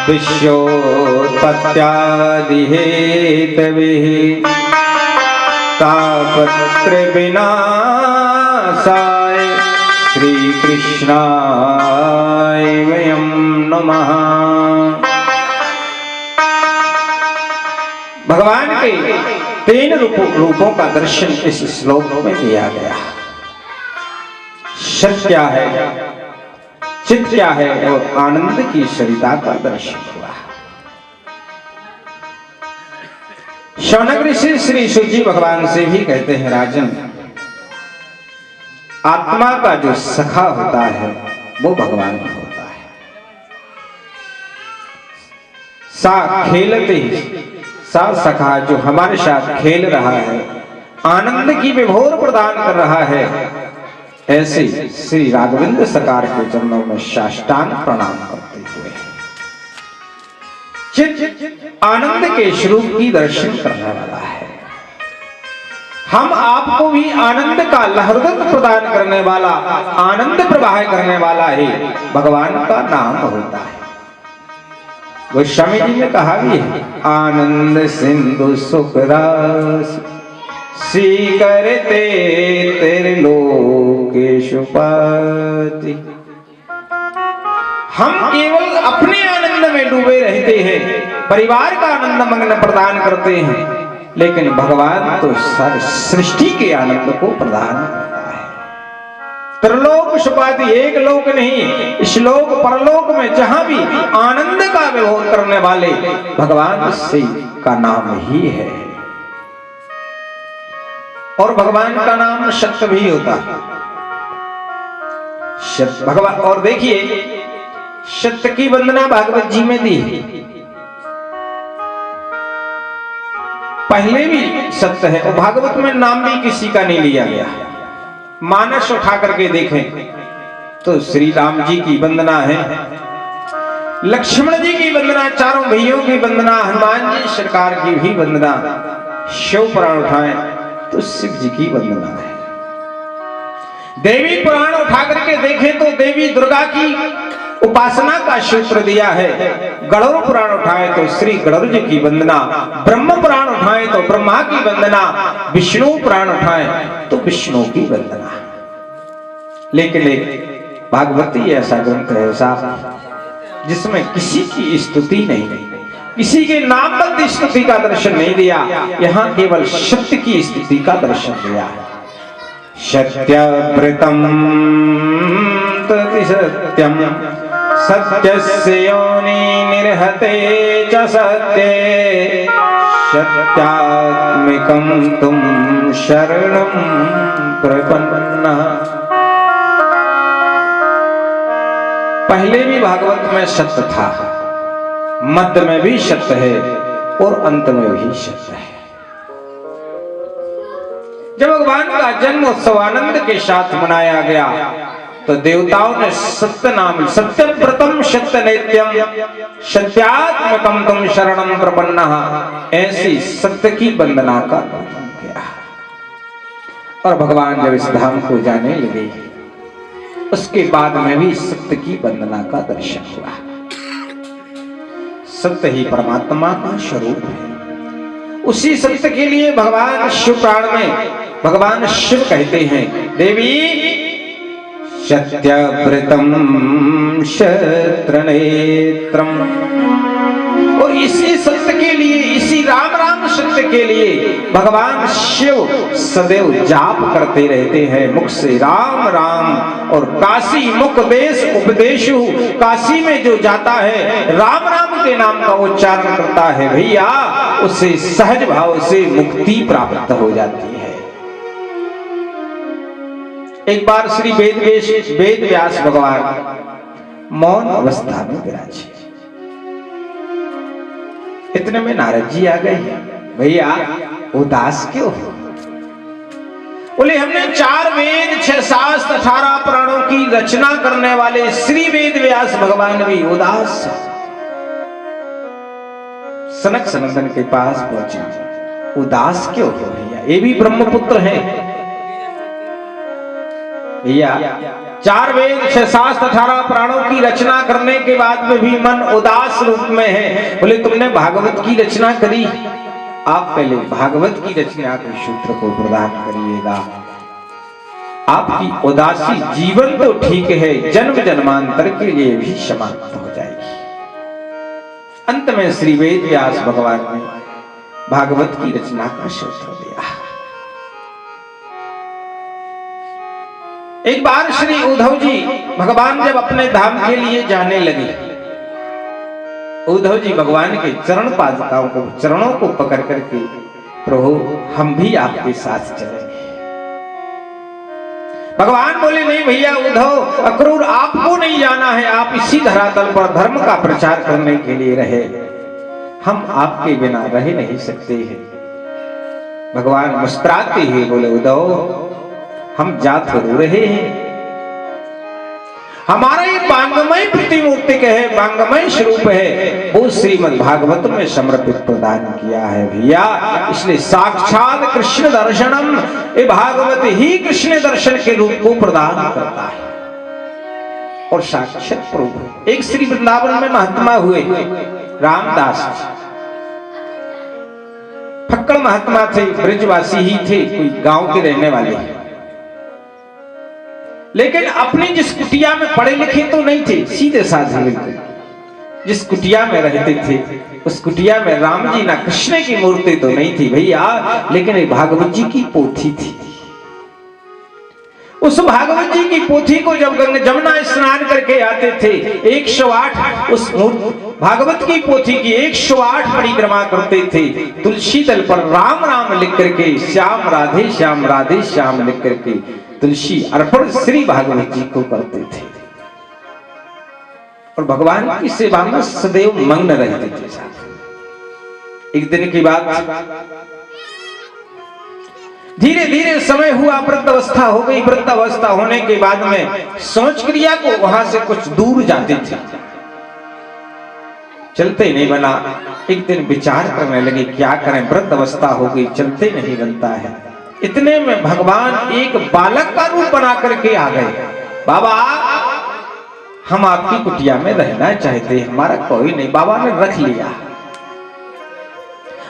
विश्वोत्पत्त्यादिहेतवे तापत्रविनाशाय श्रीकृष्णाय वयं नमः। भगवान के 3 रूपों का दर्शन इस श्लोक में दिया गया। सत क्या है, चित क्या है और आनंद की सरिता का दर्शन हुआ। शौनक ऋषि श्री शुचि भगवान से भी कहते हैं, राजन आत्मा का जो सखा होता है वो भगवान होता है। सा खेलते सा सखा जो हमारे साथ खेल रहा है, आनंद की विभोर प्रदान कर रहा है, ऐसे श्री राघवेंद्र सरकार के चरणों में साष्टांग प्रणाम करते हुए चित आनंद के स्वरूप की दर्शन करने वाला है। हम आपको भी आनंद का लहरदत्त प्रदान करने वाला, आनंद प्रवाह करने वाला ही भगवान का नाम होता है। गोस्वामी जी ने कहा भी है, आनंद सिंधु सुख रस स्वीकरते तेरे लोकेशुपति। हम केवल अपने आनंद में डूबे रहते हैं, परिवार का आनंद मग्न प्रदान करते हैं, लेकिन भगवान तो सारी सृष्टि के आनंद को प्रदान करता है। त्रिलोक सुपाति, एक लोक नहीं, इस लोक परलोक में जहां भी आनंद का विभोर करने वाले भगवान से का नाम ही है। और भगवान का नाम सत्य भी होता है, सत्य भगवान। और देखिए सत्य की वंदना भागवत जी में दी, पहले भी सत्य है और भागवत में नाम भी किसी का नहीं लिया गया। मानस उठा करके देखें तो श्री राम जी की वंदना है, लक्ष्मण जी की वंदना, चारों भैयों की वंदना, हनुमान जी सरकार की भी वंदना, शिव पुराण उठाएं तो शिव जी की वंदना है। देवी पुराण उठा करके देखें तो देवी दुर्गा की उपासना का सूत्र दिया है। गणोर पुराण उठाए तो श्री गणोर जी की वंदना, ब्रह्म पुराण उठाए तो ब्रह्मा की वंदना, विष्णु पुराण उठाए तो विष्णु की वंदना। लेकिन भागवती ऐसा ग्रंथ है साहब जिसमें किसी की स्तुति नहीं, किसी के नामबद्ध स्तुति का दर्शन नहीं दिया, यहाँ केवल सत्य की स्तुति का दर्शन दिया है। सत्यव्रतम तति सत्यम सत्यस्य योनि निर्हते च सत्ये सत्यात्मिकं तुम शरणं प्रपन्नः। पहले भी भागवत में सत्य था, मध्य में भी सत्य है और अंत में भी सत्य है। जब भगवान का जन्म उत्सव आनंद के साथ मनाया गया तो देवताओं ने सत्य नाम, सत्यव्रतम सत्य नित्यम सत्यात्मकम तुम शरणम प्रपन्नः, ऐसी सत्य की वंदना का वर्णन किया। और भगवान जब इस धाम को जाने लगे उसके बाद में भी सत्य की वंदना का दर्शन हुआ। सत्य ही परमात्मा का स्वरूप है। उसी सत्य के लिए भगवान शिव पुराण में भगवान शिव कहते हैं, देवी सत्यव्रतम शत्रनेत्रम। और इसी सत्य के लिए, इसी राम राम सत्य के लिए भगवान शिव सदैव जाप करते रहते हैं मुख से राम राम। और काशी मुख देश उपदेशु, काशी में जो जाता है राम राम के नाम का उच्चारण करता है भैया, उसे सहज भाव से मुक्ति प्राप्त हो जाती है। एक बार श्री वेद व्यास भगवान मौन अवस्था में विराजे, इतने में नारद जी आ गए। भैया उदास क्यों हो? बोले हमने 4 वेद 6 शास्त्र 18 पुराणों की रचना करने वाले श्री वेद व्यास भगवान भी उदास। सनक सनंदन के पास पहुंचे, उदास क्यों हो भैया? ये भी ब्रह्मपुत्र है भैया। 4 वेद 6 शास्त्र 18 पुराणों की रचना करने के बाद में भी मन उदास रूप में है। बोले तुमने भागवत की रचना करी, आप पहले भागवत की रचना के सूत्र को प्रदान करिएगा। आपकी उदासी जीवन तो ठीक है, जन्म जन्मांतर के लिए भी समाप्त हो जाएगी। अंत में श्री वेद व्यास भगवान ने भागवत की रचना का सूत्र दिया। एक बार श्री उद्धव जी भगवान जब अपने धाम के लिए जाने लगे, उद्धव जी भगवान के चरण पादुकाओं को चरणों को पकड़ करके, प्रभु हम भी आपके साथ चलेंगे। भगवान बोले नहीं भैया उद्धव, अक्रूर आपको नहीं जाना है, आप इसी धरातल पर धर्म का प्रचार करने के लिए रहे, हम आपके बिना रह नहीं सकते हैं। भगवान मुस्कुराते ही बोले उद्धव हम जा तो रहे हैं, हमारा ये बांगमय प्रतिमूर्ति है, बांगमय स्वरूप है, वो श्रीमद् भागवत में समर्पित प्रदान किया है भैया। इसलिए साक्षात कृष्ण दर्शनम, ये भागवत ही कृष्ण दर्शन के रूप को प्रदान करता है। और साक्षात प्रभु एक श्री वृंदावन में महात्मा हुए रामदास, फक्कड़ महात्मा थे, ब्रजवासी ही थे, कोई गांव के रहने वाले, लेकिन अपनी जिस कुटिया में पढ़े लिखे तो नहीं थे, सीधे साधे बिल्कुल, जिस कुटिया में रहते थे उस कुटिया में राम जी ना कृष्ण की मूर्ति तो नहीं थी भैया, लेकिन एक भागवत जी की पोथी थी। उस भागवत जी की पोथी को जब जमुना स्नान करके आते थे 108 उस भागवत की पोथी की 108 परिक्रमा करते थे। तुलसी दल पर राम राम लिख करके, श्याम राधे श्याम लिख करके तुलसी अर्पण श्री भागवत जी को करते थे और भगवान की सेवा में सदैव मग्न रहते थे। साथ एक दिन की बात, धीरे धीरे समय हुआ, वृद्धावस्था हो गई। वृद्धावस्था होने के बाद में सोच क्रिया को वहां से कुछ दूर जाते थे, चलते नहीं बना। एक दिन विचार करने लगे क्या करें, वृद्धावस्था हो गई, चलते नहीं बनता है। इतने में भगवान एक बालक का रूप बना करके आ गए। बाबा हम आपकी कुटिया में रहना चाहते हैं, हमारा कोई नहीं। बाबा ने रख लिया।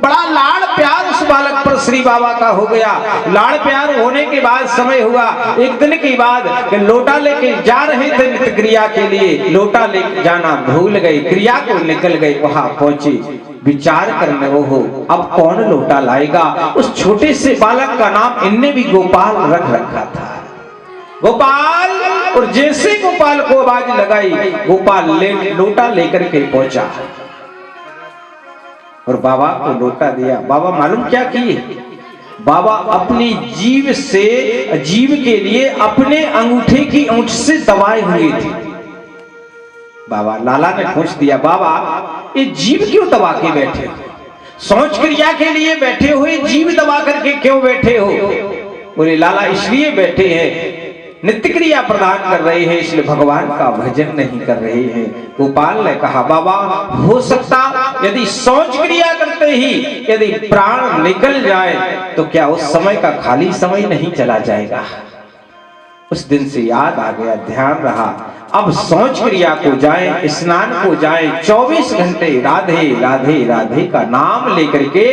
बड़ा लाड़ प्यार उस बालक पर श्री बाबा का हो गया। लाड़ प्यार होने के बाद समय हुआ, एक दिन के बाद लोटा लेके जा रहे थे नित्य क्रिया के लिए, लोटा लेके जाना भूल गए, क्रिया को निकल गए। वहां पहुंचे, विचार करने वो हो अब कौन लोटा लाएगा। उस छोटे से बालक का नाम इनने भी गोपाल रख रखा था, गोपाल। और जैसे गोपाल को आवाज लगाई, गोपाल लोटा लेकर के पहुंचा और बाबा को लोटा दिया। बाबा मालूम क्या किए, बाबा अपनी जीभ से, जीभ के लिए अपने अंगूठे की अंगूठ से दबाए हुए थे। बाबा लाला ने पूछ दिया, बाबा ये जीभ क्यों दबा के बैठे हो? सोच क्रिया के लिए बैठे हुए जीभ दबा करके क्यों बैठे हो? बोले लाला इसलिए बैठे हैं, नित्य क्रिया प्रदान कर रहे हैं, इसलिए भगवान का भजन नहीं कर रहे हैं। गोपाल ने कहा, बाबा हो सकता यदि सोच क्रिया करते ही यदि प्राण निकल जाए तो क्या उस समय का खाली समय नहीं चला जाएगा? उस दिन से याद आ गया, ध्यान रहा, अब सोच क्रिया को जाए, स्नान को जाए, 24 घंटे राधे राधे राधे का नाम लेकर के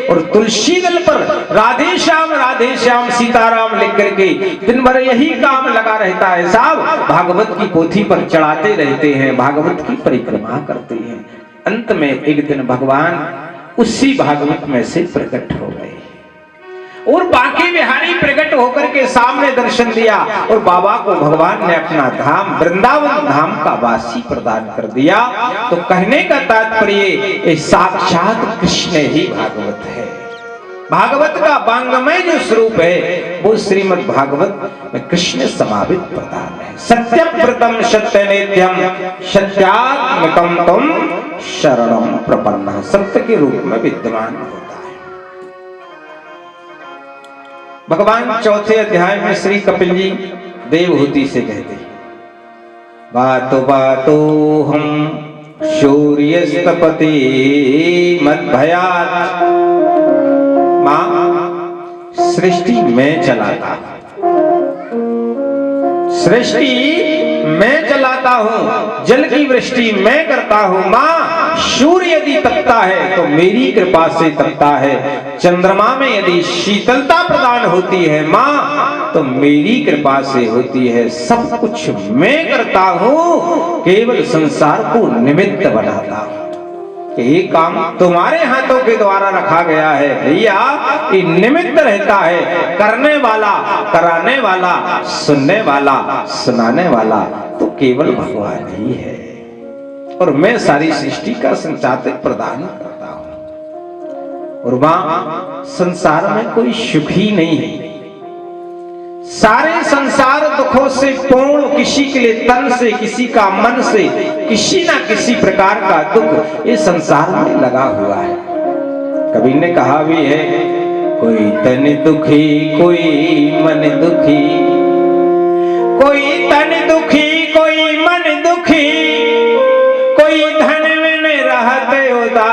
और तुलसी दल पर राधे श्याम सीताराम लिख करके दिन भर यही काम लगा रहता है साहब। भागवत की पोथी पर चढ़ाते रहते हैं, भागवत की परिक्रमा करते हैं। अंत में एक दिन भगवान उसी भागवत में से प्रकट हो गए और बांके बिहारी प्रकट होकर के सामने दर्शन दिया और बाबा को भगवान ने अपना धाम वृंदावन धाम का वासी प्रदान कर दिया। तो कहने का तात्पर्य साक्षात कृष्ण ही भागवत है। भागवत का वांगमय जो स्वरूप है वो श्रीमद् भागवत में कृष्ण समावित प्रदान है। सत्यव्रतम सत्य नित्यम सत्यात्मकम तुम शरणम प्रपन्नः, सत्य के रूप में विद्यमान होता है। भगवान चौथे अध्याय में श्री कपिल जी देवहूति से कहते, बातो बातो हम शौर्यस्तपति मद्भयात्, मां सृष्टि में चलाता, सृष्टि मैं चलाता हूँ, जल की वृष्टि मैं करता हूँ। माँ, सूर्य यदि तपता है तो मेरी कृपा से तपता है, चंद्रमा में यदि शीतलता प्रदान होती है माँ तो मेरी कृपा से होती है। सब कुछ मैं करता हूँ, केवल संसार को निमित्त बनाता हूँ। ये काम तुम्हारे हाथों के द्वारा रखा गया है भैया, ये निमित्त रहता है। करने वाला, कराने वाला, सुनने वाला, सुनाने वाला तो केवल भगवान ही है। और मैं सारी सृष्टि का संचालक प्रदान करता हूं। और वहां संसार में कोई सुख ही नहीं है। सारे संसार दुखों से पूर्ण, किसी के लिए तन से, किसी का मन से, किसी ना किसी प्रकार का दुख इस संसार में लगा हुआ है। कबीर ने कहा भी है, कोई तन दुखी, कोई मन दुखी, कोई तन दुखी, कोई मन दुखी, कोई धन में रहते उदास,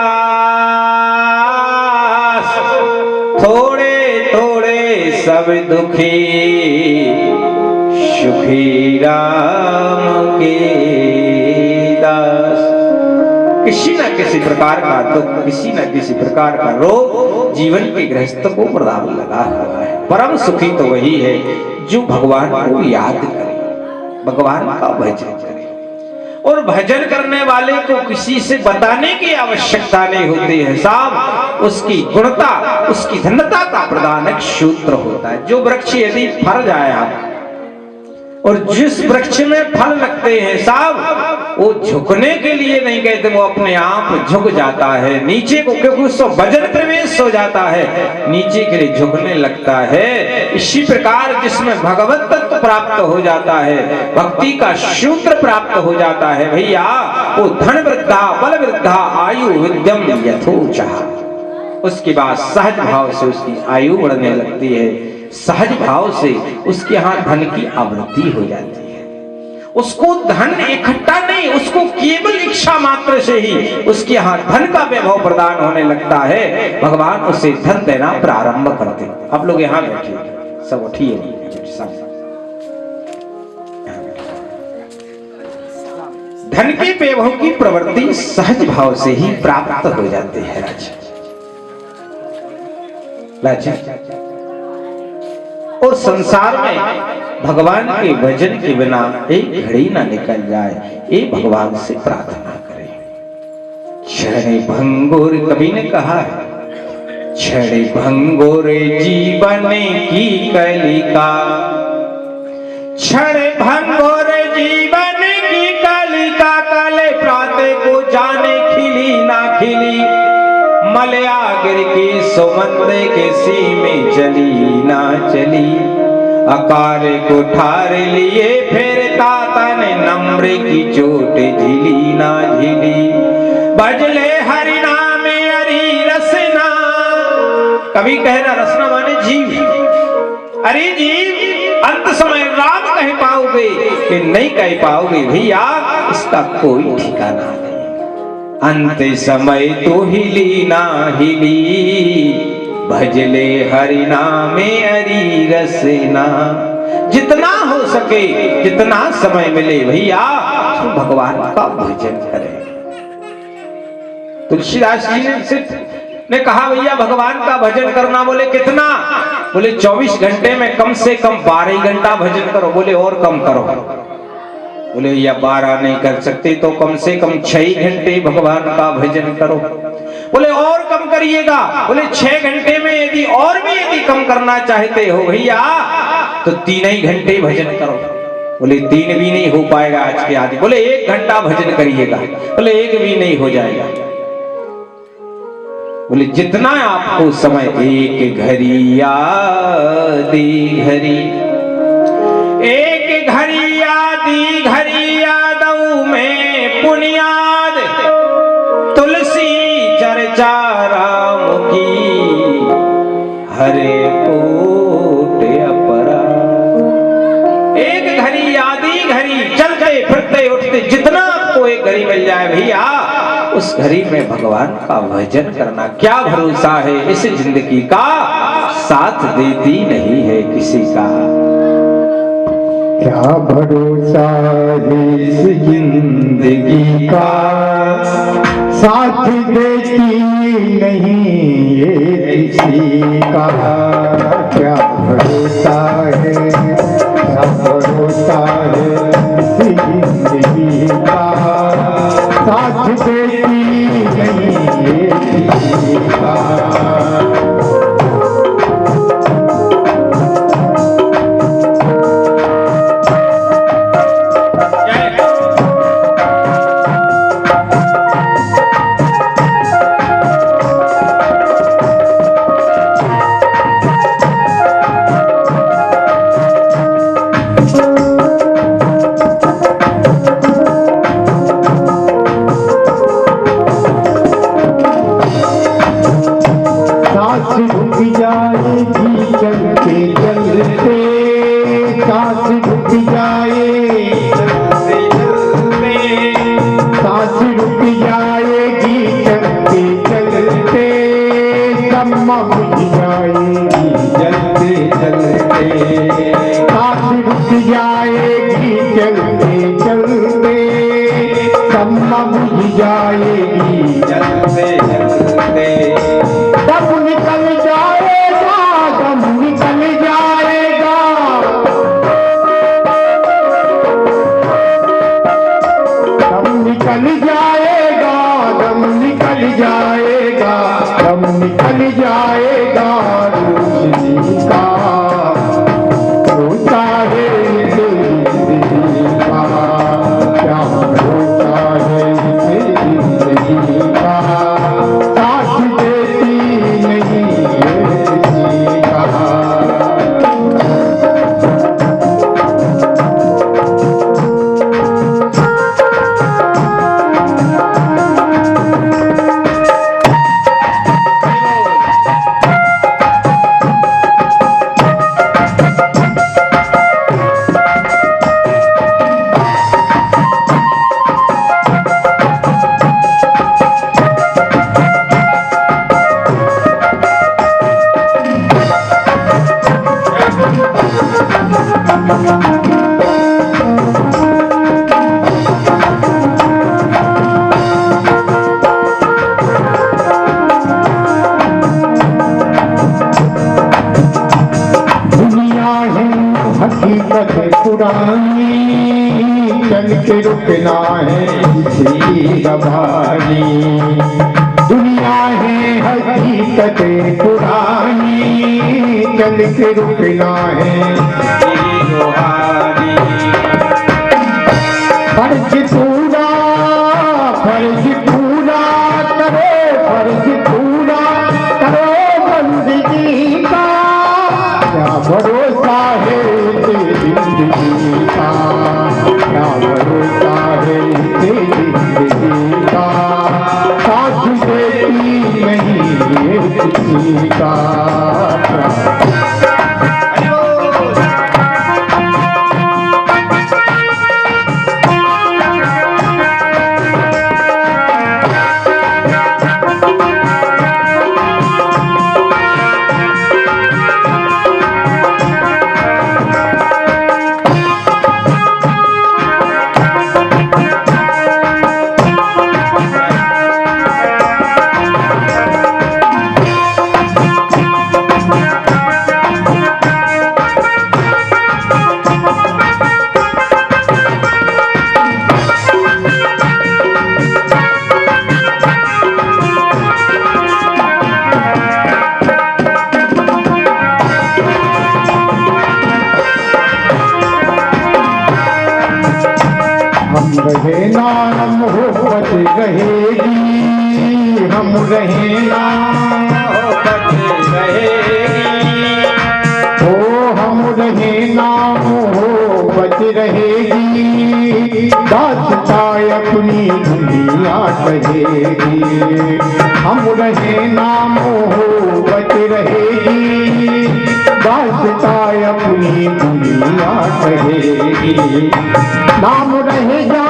थोड़े थोड़े सब दुखी, सुखी राम के दास। किसी न किसी प्रकार का दुख, किसी न किसी प्रकार का रोग जीवन के गृहस्थ को प्रदान लगा हुआ है। परम सुखी तो वही है जो भगवान को याद करे, भगवान का भजन करे। और भजन करने वाले को किसी से बताने की आवश्यकता नहीं होती है साहब। उसकी गुणता, उसकी धन्यता का प्रदान एक सूत्र होता है। जो वृक्ष यदि फल जाए आप, और जिस वृक्ष में फल लगते हैं साहब, वो झुकने के लिए नहीं कहते, वो अपने आप झुक जाता है नीचे को, क्योंकि उसको वजन प्रवेश हो जाता है, नीचे के लिए झुकने लगता है। इसी प्रकार जिसमें भगवत तत्व प्राप्त हो जाता है, भक्ति का सूत्र प्राप्त हो जाता है भैया, वो धन वृद्धा, बल वृद्धा, आयु विद्यम यथोचाह। उसके बाद सहज भाव से उसकी आयु बढ़ने लगती है, सहज भाव से उसके यहाँ धन की आवृत्ति हो जाती है। उसको धन इकट्ठा नहीं, उसको केवल इच्छा मात्र से ही उसके यहाँ धन का वैभव प्रदान होने लगता है। भगवान उसे धन देना प्रारंभ करते। अब लोग यहाँ बैठे, सब उठिए, धन के वैभव की प्रवृत्ति सहज भाव से ही प्राप्त हो जाती है राजा। और संसार में भगवान के भजन के बिना एक घड़ी ना निकल जाए, ये भगवान से प्रार्थना करें। क्षण भंगुर, कवि ने कहा है, क्षण भंगुर जीवन की कलिका, क्षण भंगुर जीवन की कलिका, कले प्राते को जाने खिली ना खिली, मलया गिर के सुमंद के सीमे चली ना चली, अकार को ठार लिए फिर तातन नम्र की चोट झिली ना झिली, बजले हरि नाम हरि रसना। कभी कहना रसना माने जीव, अरे जीव अंत समय राम कह पाओगे कि नहीं कह पाओगे भैया, इसका कोई ठिकाना नहीं। अंत समय तो हिली ना हिली, भजले हरि नामे हरि रसना। जितना हो सके, जितना समय मिले भैया, तो भगवान का भजन करें। तुलसीदास जी ने कहा भैया भगवान का भजन करना, बोले कितना? बोले 24 घंटे में कम से कम 12 घंटा भजन करो। बोले और कम करो। बोले या 12 नहीं कर सकते तो कम से कम 6 घंटे भगवान का भजन करो। बोले और कम करिएगा। बोले 6 घंटे में यदि और भी यदि कम करना चाहते हो भैया तो 3 ही घंटे भजन करो। बोले 3 भी नहीं हो पाएगा आज के आदि। बोले 1 घंटा भजन करिएगा। बोले 1 भी नहीं हो जाएगा। बोले जितना आपको समय, एक घड़ी आदि घड़ी, एक घड़ी आदि घड़ी यादव में पुनियाद, तुलसी चर्चा राम की हरे कोट अपरा। एक घड़ी आदि घड़ी, चलते फिरते उठते जितना आपको एक घड़ी मिल जाए भैया, उस घड़ी में भगवान का भजन करना। क्या भरोसा है इस जिंदगी का, साथ देती नहीं है किसी का। क्या भरोसा है इस जिंदगी का, साथ देती नहीं ये किसी का। क्या भरोसा है, क्या भरोसा है इस जिंदगी का, साथ देती नहीं ये किसी का। चल के रुकना है किसी भारी, दुनिया है हकीकत पुरानी, चल के रुकना है फर्ज पूरा, फर्ज पूरा करो, फर्ज पूरा करो बंदगी का। क्या भरोसा है जिंदगी का, क्या भरोसा है जिंदगी का, साथ देती नहीं ये किसी का। हम रहे ना मोहब्बत रहेगी, हम रहे ना मोहब्बत रहेगी, ओ हम रहे ना मोहब्बत रहेगी, दास्तां अपनी दुनिया कहेगी। हम रहे ना मोहब्बत रहेगी, दास्तां अपनी दुनिया कहेगी। नाम रहेगा